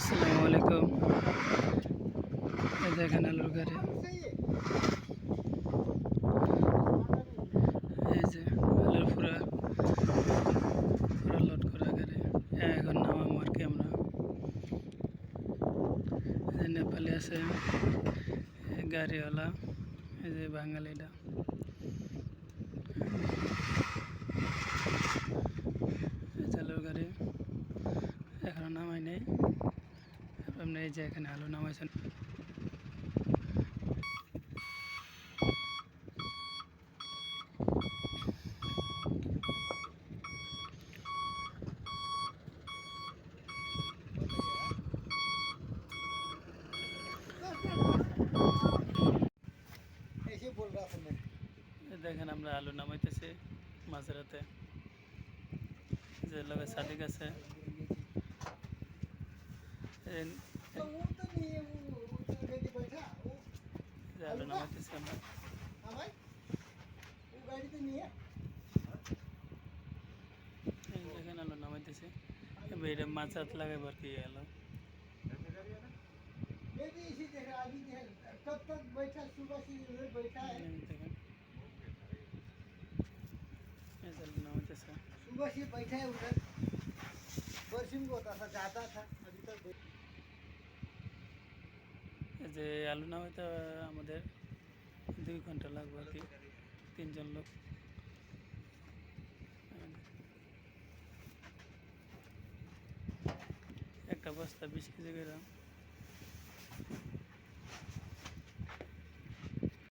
আসসালামু আলাইকুম। এই দেখেন আলুর গাড়ি, এই যে আলুর পুরা পুরা লোড করা গাড়ি। এখন নামাবো আর কি আমরা। এই যে নেপালি আছে, এই গাড়িওয়ালা, এই যে বাঙালিটা। এই যে আলুর গাড়ি এখনো নামাই নেই। আপনি এই যে এখানে আলু নামাইছেন। দেখেন আমরা আলু নামাইতেছি মাঝরাতে। যে লগে সাদিক আছে, আলু নামাইতেছি আমরা। দেখেন আলু নামাইতেছি, এটা মাছাত লাগাইব আর কি আলু। দেখেন आलू नामाइतेছে। सुबह से बैठा है उधर, बरसिम को होता था, जाता था अभी तक। এই যে আলু নামাইতে আমাদের 2 ঘন্টা লাগবে আর কি, 3 জন লোক। একটা বস্তা 20 কেজি করে।